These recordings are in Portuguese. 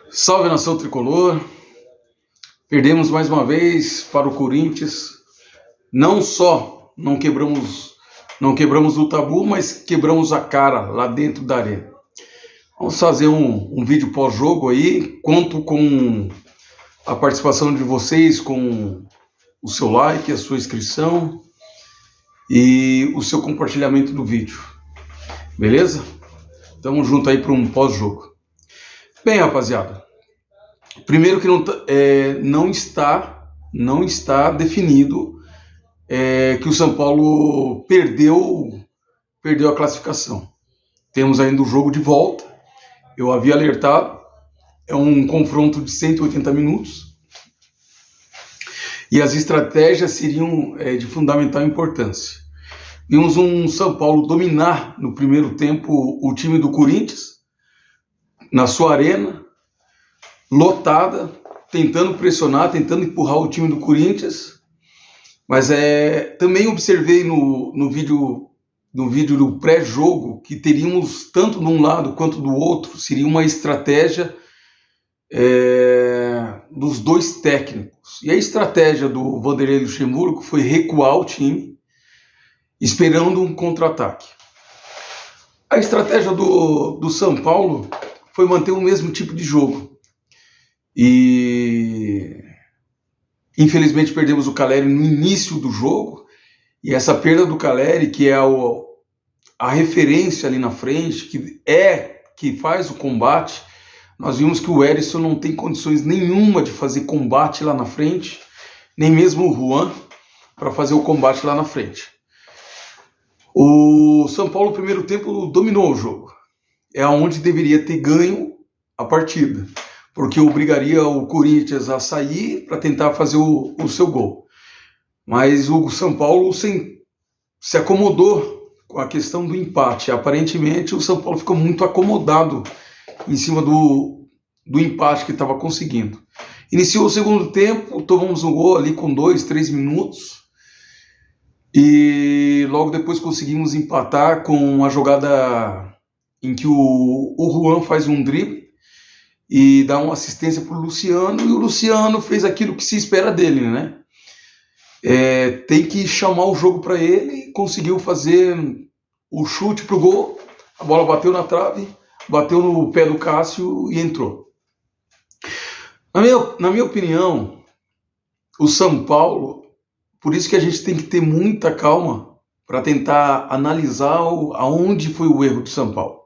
Salve, nação tricolor. Perdemos mais uma vez para o Corinthians. Não só não quebramos o tabu, mas quebramos a cara lá dentro da arena. Vamos fazer um vídeo pós-jogo aí. Conto com a participação de vocês, com o seu like, a sua inscrição e o seu compartilhamento do vídeo. Beleza? Tamo junto aí para um pós-jogo. Bem, rapaziada, primeiro que não está definido que o São Paulo perdeu a classificação. Temos ainda o jogo de volta. Eu havia alertado, é um confronto de 180 minutos e as estratégias seriam de fundamental importância. Vimos um São Paulo dominar no primeiro tempo o time do Corinthians, na sua arena, lotada, tentando pressionar, tentando empurrar o time do Corinthians. Mas também observei no vídeo do pré-jogo que teríamos, tanto de um lado quanto do outro, seria uma estratégia dos dois técnicos. E a estratégia do Vanderlei Luxemburgo foi recuar o time, esperando um contra-ataque. A estratégia do São Paulo foi manter o mesmo tipo de jogo. E infelizmente perdemos o Caleri no início do jogo, e essa perda do Caleri, que é a referência ali na frente, que faz o combate, nós vimos que o Erisson não tem condições nenhuma de fazer combate lá na frente, nem mesmo o Juan para fazer o combate lá na frente. O São Paulo, no primeiro tempo, dominou o jogo. É onde deveria ter ganho a partida, porque obrigaria o Corinthians a sair para tentar fazer o seu gol. Mas o São Paulo se acomodou com a questão do empate. Aparentemente o São Paulo ficou muito acomodado em cima do empate que estava conseguindo. Iniciou o segundo tempo, tomamos um gol ali com 2-3 minutos, e logo depois conseguimos empatar com uma jogada em que o Juan faz um drible e dá uma assistência para o Luciano, e o Luciano fez aquilo que se espera dele, né? Tem que chamar o jogo para ele, conseguiu fazer o chute para o gol, a bola bateu na trave, bateu no pé do Cássio e entrou. Na minha opinião, o São Paulo, por isso que a gente tem que ter muita calma para tentar analisar aonde foi o erro do São Paulo.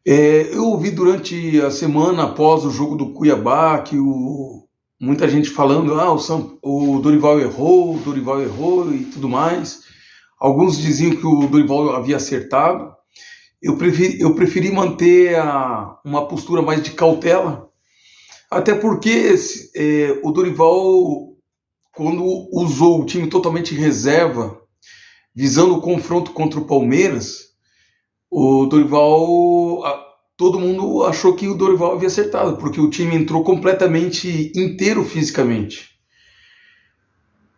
Eu ouvi durante a semana após o jogo do Cuiabá que muita gente falando o Dorival errou e tudo mais. Alguns diziam que o Dorival havia acertado. Eu preferi manter uma postura mais de cautela, até porque o Dorival, quando usou o time totalmente em reserva, visando o confronto contra o Palmeiras, o Dorival, todo mundo achou que o Dorival havia acertado, porque o time entrou completamente inteiro fisicamente.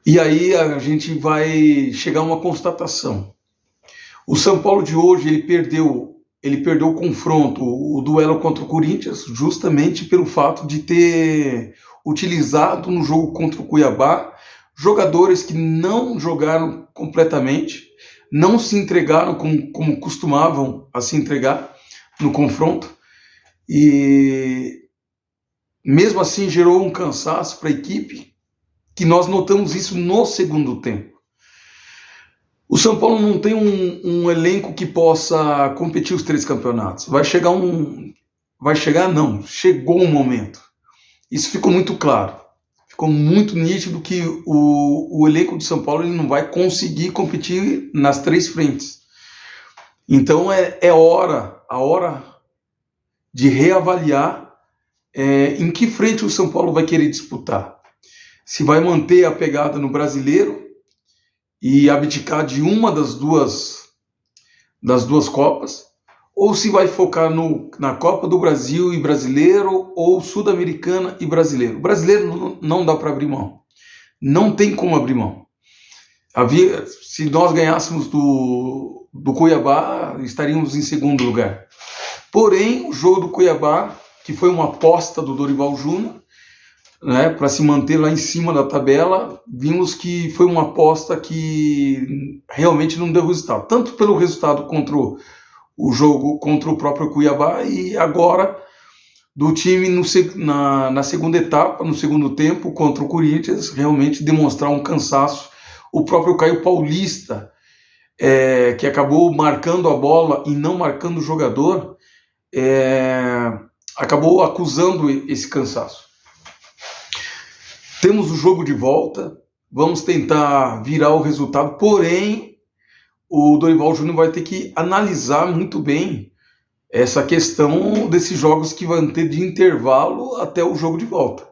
E aí a gente vai chegar a uma constatação. O São Paulo de hoje, ele perdeu o confronto, o duelo contra o Corinthians, justamente pelo fato de ter utilizado no jogo contra o Cuiabá jogadores que não jogaram completamente, não se entregaram como costumavam a se entregar no confronto, e mesmo assim gerou um cansaço para a equipe, que nós notamos isso no segundo tempo. O São Paulo não tem um elenco que possa competir os 3 campeonatos. Chegou um momento. Isso ficou muito claro. Ficou muito nítido que o elenco do São Paulo ele não vai conseguir competir nas 3 frentes. Então a hora de reavaliar em que frente o São Paulo vai querer disputar. Se vai manter a pegada no Brasileiro e abdicar de uma das duas Copas, ou se vai focar na Copa do Brasil e Brasileiro, ou Sul-Americana e Brasileiro. Brasileiro não dá para abrir mão. Não tem como abrir mão. Se nós ganhássemos do Cuiabá, estaríamos em segundo lugar. Porém, o jogo do Cuiabá, que foi uma aposta do Dorival Júnior, né, para se manter lá em cima da tabela, vimos que foi uma aposta que realmente não deu resultado. Tanto pelo resultado contra o jogo contra o próprio Cuiabá e agora do time na segunda etapa, no segundo tempo, contra o Corinthians, realmente demonstrar um cansaço. O próprio Caio Paulista, que acabou marcando a bola e não marcando o jogador, acabou acusando esse cansaço. Temos o jogo de volta, vamos tentar virar o resultado, porém o Dorival Júnior vai ter que analisar muito bem essa questão desses jogos que vão ter de intervalo até o jogo de volta.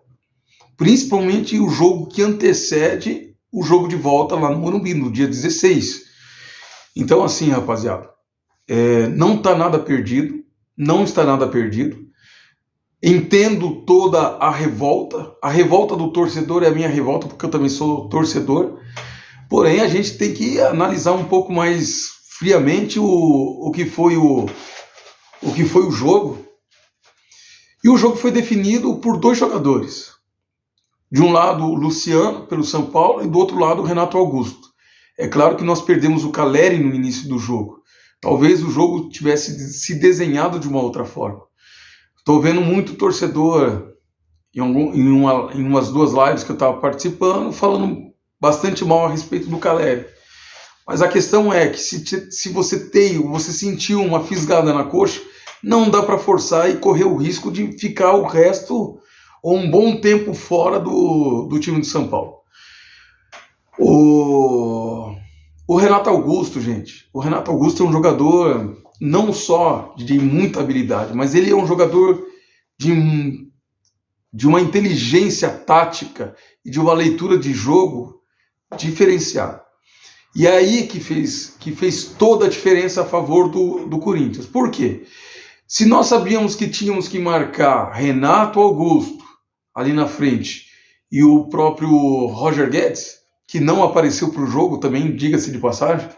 Principalmente o jogo que antecede o jogo de volta lá no Morumbi, no dia 16. Então, assim, rapaziada, não está nada perdido, não está nada perdido. Entendo toda a revolta do torcedor é a minha revolta, porque eu também sou torcedor, porém a gente tem que analisar um pouco mais friamente o que foi o jogo. E o jogo foi definido por dois jogadores. De um lado, o Luciano, pelo São Paulo, e do outro lado, o Renato Augusto. É claro que nós perdemos o Caleri no início do jogo. Talvez o jogo tivesse se desenhado de uma outra forma. Estou vendo muito torcedor em umas duas lives que eu estava participando, falando bastante mal a respeito do Caleri. Mas a questão é que se você sentiu uma fisgada na coxa, não dá para forçar e correr o risco de ficar o resto ou um bom tempo fora do time de São Paulo. O Renato Augusto, gente, o Renato Augusto é um jogador não só de muita habilidade, mas ele é um jogador de uma inteligência tática e de uma leitura de jogo diferenciada. E é aí que fez toda a diferença a favor do Corinthians. Por quê? Se nós sabíamos que tínhamos que marcar Renato Augusto ali na frente e o próprio Roger Guedes, que não apareceu para o jogo também, diga-se de passagem,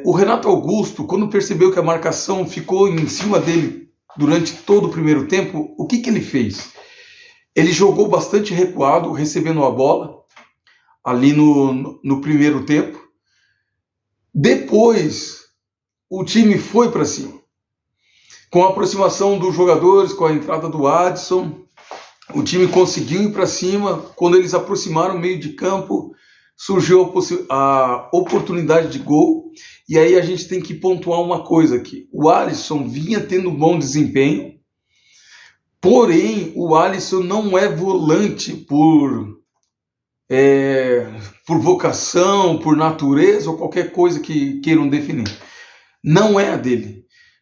o Renato Augusto, quando percebeu que a marcação ficou em cima dele durante todo o primeiro tempo, o que ele fez? Ele jogou bastante recuado, recebendo a bola ali no primeiro tempo. Depois, o time foi para cima. Com a aproximação dos jogadores, com a entrada do Adson, o time conseguiu ir para cima. Quando eles aproximaram o meio de campo, surgiu a oportunidade de gol. E aí a gente tem que pontuar uma coisa aqui. O Alisson vinha tendo um bom desempenho, porém o Alisson não é volante por vocação, por natureza ou qualquer coisa que queiram definir. Não é a dele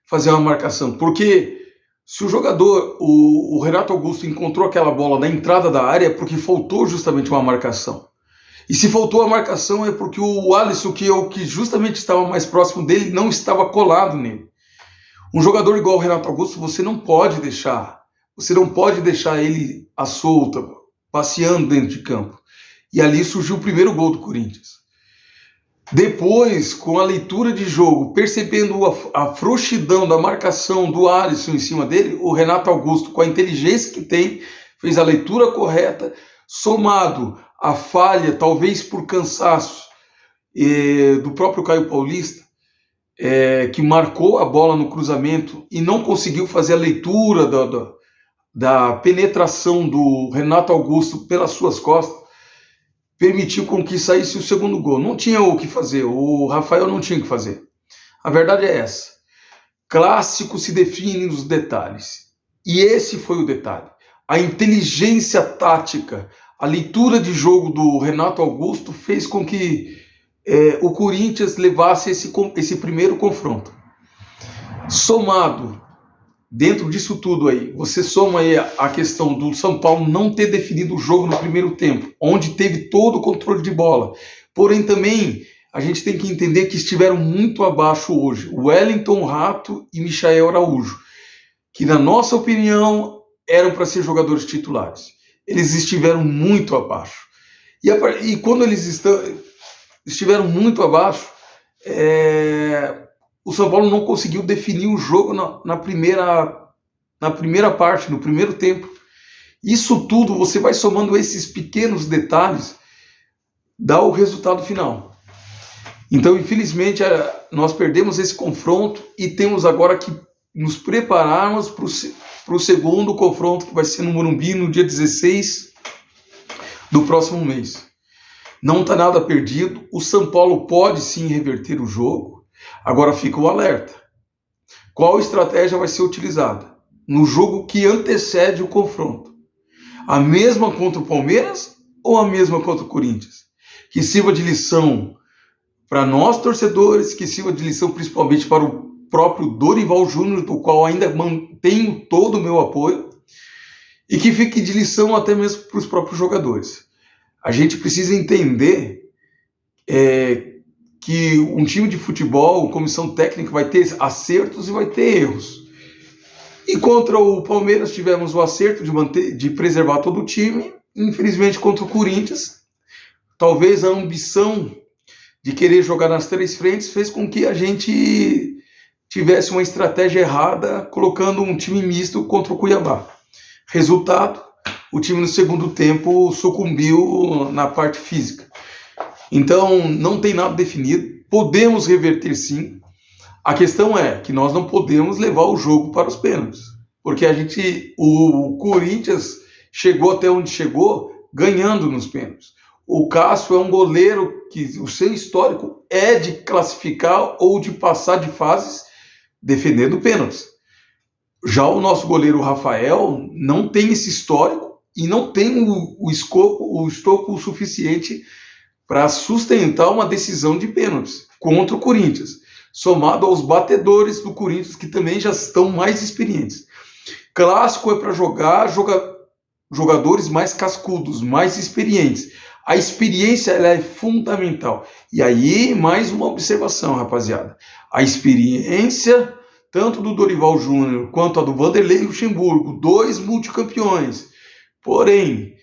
fazer uma marcação, porque se o jogador, o Renato Augusto, encontrou aquela bola na entrada da área é porque faltou justamente uma marcação. E se faltou a marcação é porque o Alisson, que é o que justamente estava mais próximo dele, não estava colado nele. Um jogador igual o Renato Augusto, você não pode deixar ele à solta, passeando dentro de campo. E ali surgiu o primeiro gol do Corinthians. Depois, com a leitura de jogo, percebendo a frouxidão da marcação do Alisson em cima dele, o Renato Augusto, com a inteligência que tem, fez a leitura correta, somado à falha, talvez por cansaço, do próprio Caio Paulista, que marcou a bola no cruzamento e não conseguiu fazer a leitura da penetração do Renato Augusto pelas suas costas, permitiu com que saísse o segundo gol. Não tinha o que fazer, o Rafael não tinha o que fazer. A verdade é essa. Clássico se define nos detalhes. E esse foi o detalhe. A inteligência tática, a leitura de jogo do Renato Augusto fez com que o Corinthians levasse esse primeiro confronto. Somado, dentro disso tudo aí, você soma aí a questão do São Paulo não ter definido o jogo no primeiro tempo, onde teve todo o controle de bola. Porém, também, a gente tem que entender que estiveram muito abaixo hoje. Wellington Rato e Michael Araújo, que na nossa opinião eram para ser jogadores titulares. Eles estiveram muito abaixo. E quando eles estiveram muito abaixo, o São Paulo não conseguiu definir o jogo na primeira parte, no primeiro tempo. Isso tudo, você vai somando esses pequenos detalhes, dá o resultado final. Então, infelizmente, nós perdemos esse confronto e temos agora que nos prepararmos para o segundo confronto, que vai ser no Morumbi, no dia 16 do próximo mês. Não está nada perdido, o São Paulo pode sim reverter o jogo, agora fica o alerta. Qual estratégia vai ser utilizada no jogo que antecede o confronto? A mesma contra o Palmeiras ou a mesma contra o Corinthians? Que sirva de lição para nós torcedores, que sirva de lição principalmente para o próprio Dorival Júnior, do qual ainda mantenho todo o meu apoio, e que fique de lição até mesmo para os próprios jogadores. A gente precisa entender que um time de futebol, comissão técnica, vai ter acertos e vai ter erros. E contra o Palmeiras tivemos o acerto de preservar todo o time. Infelizmente, contra o Corinthians, talvez a ambição de querer jogar nas três frentes fez com que a gente tivesse uma estratégia errada, colocando um time misto contra o Cuiabá. Resultado, o time no segundo tempo sucumbiu na parte física. Então, não tem nada definido, podemos reverter sim. A questão é que nós não podemos levar o jogo para os pênaltis, porque o Corinthians chegou até onde chegou ganhando nos pênaltis. O Cássio é um goleiro que o seu histórico é de classificar ou de passar de fases defendendo pênaltis. Já o nosso goleiro Rafael não tem esse histórico e não tem o escopo suficiente para sustentar uma decisão de pênaltis contra o Corinthians, somado aos batedores do Corinthians, que também já estão mais experientes. Clássico é para jogadores mais cascudos, mais experientes. A experiência ela é fundamental. E aí, mais uma observação, rapaziada. A experiência, tanto do Dorival Júnior quanto a do Vanderlei Luxemburgo, 2 multicampeões. Porém,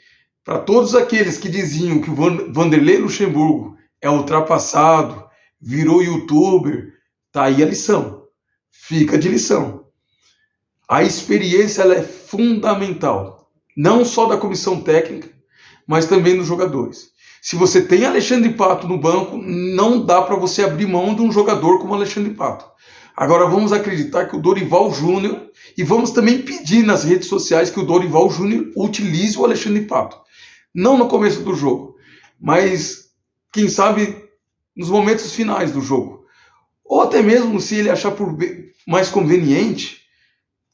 para todos aqueles que diziam que o Vanderlei Luxemburgo é ultrapassado, virou youtuber, tá aí a lição. Fica de lição. A experiência ela é fundamental, não só da comissão técnica, mas também dos jogadores. Se você tem Alexandre Pato no banco, não dá para você abrir mão de um jogador como Alexandre Pato. Agora vamos acreditar que o Dorival Júnior, e vamos também pedir nas redes sociais que o Dorival Júnior utilize o Alexandre Pato. Não no começo do jogo, mas quem sabe nos momentos finais do jogo. Ou até mesmo se ele achar mais conveniente,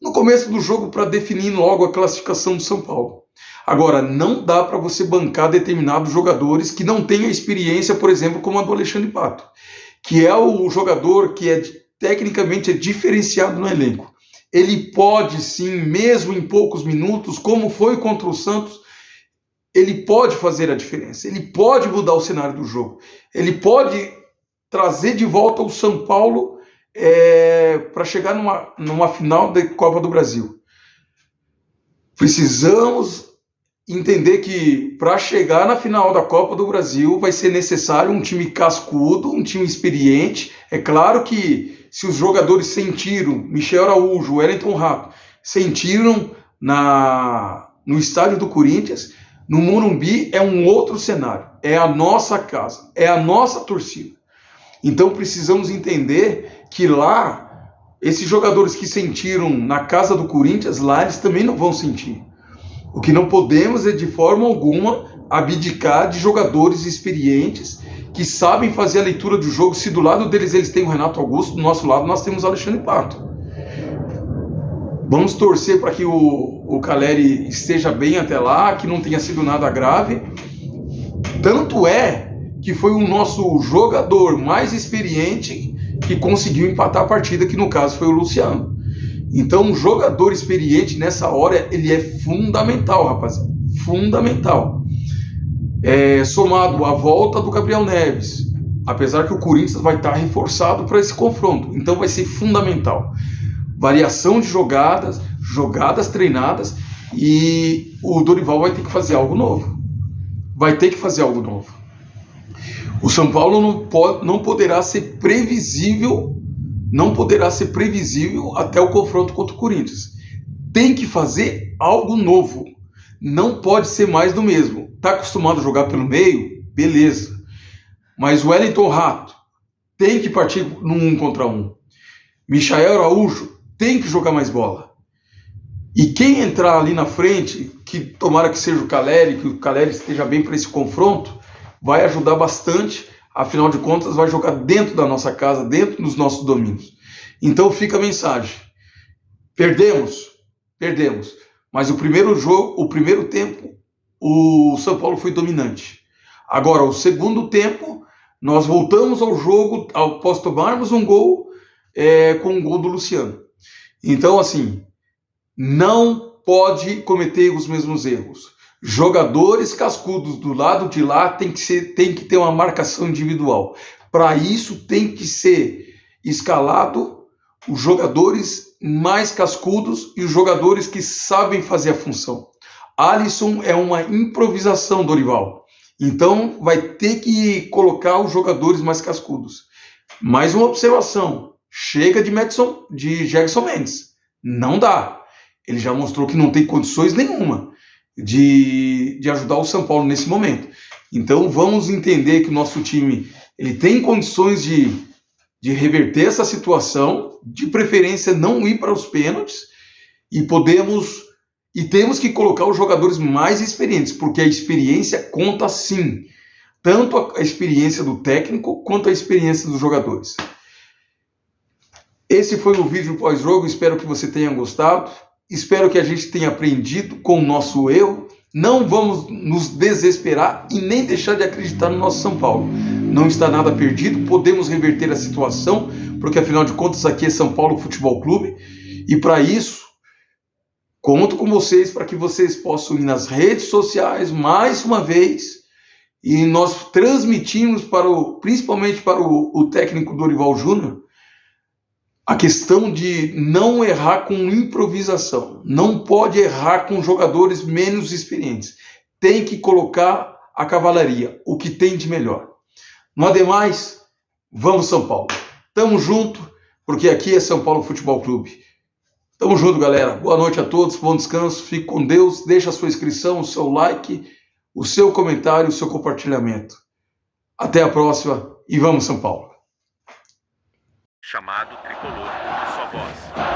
no começo do jogo para definir logo a classificação do São Paulo. Agora, não dá para você bancar determinados jogadores que não têm a experiência, por exemplo, como a do Alexandre Pato, que é o jogador que tecnicamente é diferenciado no elenco. Ele pode sim, mesmo em poucos minutos, como foi contra o Santos, ele pode fazer a diferença, ele pode mudar o cenário do jogo, ele pode trazer de volta o São Paulo para chegar numa final da Copa do Brasil. Precisamos entender que para chegar na final da Copa do Brasil vai ser necessário um time cascudo, um time experiente. É claro que se os jogadores sentiram, Michel Araújo, Wellington Rato, sentiram no estádio do Corinthians, no Morumbi é um outro cenário, é a nossa casa, é a nossa torcida. Então precisamos entender que lá, esses jogadores que sentiram na casa do Corinthians, lá eles também não vão sentir. O que não podemos é de forma alguma abdicar de jogadores experientes que sabem fazer a leitura do jogo. Se do lado deles eles têm o Renato Augusto, do nosso lado nós temos o Alexandre Pato. Vamos torcer para que o Caleri esteja bem até lá, que não tenha sido nada grave. Tanto é que foi o nosso jogador mais experiente que conseguiu empatar a partida, que no caso foi o Luciano. Então, um jogador experiente nessa hora, ele é fundamental, rapaziada. Fundamental. Somado à volta do Gabriel Neves, apesar que o Corinthians vai estar reforçado para esse confronto. Então, vai ser fundamental. Variação de jogadas treinadas, e o Dorival vai ter que fazer algo novo. O São Paulo não poderá ser previsível não poderá ser previsível até o confronto contra o Corinthians. Tem que fazer algo novo. Não pode ser mais do mesmo. Está acostumado a jogar pelo meio? Beleza. Mas o Wellington Rato tem que partir no 1 contra 1. Michael Araújo tem que jogar mais bola. E quem entrar ali na frente, que tomara que seja o Caleri, que o Caleri esteja bem para esse confronto, vai ajudar bastante. Afinal de contas, vai jogar dentro da nossa casa, dentro dos nossos domínios. Então fica a mensagem. Perdemos. Mas o primeiro tempo, o São Paulo foi dominante. Agora, o segundo tempo, nós voltamos ao jogo após tomarmos um gol, com um gol do Luciano. Então, assim, não pode cometer os mesmos erros. Jogadores cascudos do lado de lá tem que ter uma marcação individual. Para isso tem que ser escalado os jogadores mais cascudos e os jogadores que sabem fazer a função. Alisson é uma improvisação, Dorival. Então vai ter que colocar os jogadores mais cascudos. Mais uma observação. Chega de Jackson Mendes. Não dá. Ele já mostrou que não tem condições nenhuma de ajudar o São Paulo nesse momento. Então vamos entender que o nosso time ele tem condições de reverter essa situação, de preferência não ir para os pênaltis, e temos que colocar os jogadores mais experientes, porque a experiência conta sim, tanto a experiência do técnico quanto a experiência dos jogadores. Esse foi o vídeo pós-jogo, espero que você tenha gostado. Espero que a gente tenha aprendido com o nosso erro. Não vamos nos desesperar e nem deixar de acreditar no nosso São Paulo. Não está nada perdido, podemos reverter a situação, porque afinal de contas aqui é São Paulo Futebol Clube. E para isso, conto com vocês para que vocês possam ir nas redes sociais mais uma vez e nós transmitimos principalmente para o técnico Dorival Júnior, a questão de não errar com improvisação. Não pode errar com jogadores menos experientes. Tem que colocar a cavalaria, o que tem de melhor. No ademais, vamos São Paulo. Tamo junto, porque aqui é São Paulo Futebol Clube. Tamo junto, galera. Boa noite a todos, bom descanso, fique com Deus. Deixa a sua inscrição, o seu like, o seu comentário, o seu compartilhamento. Até a próxima e vamos São Paulo. Chamado Tricolor, a sua voz.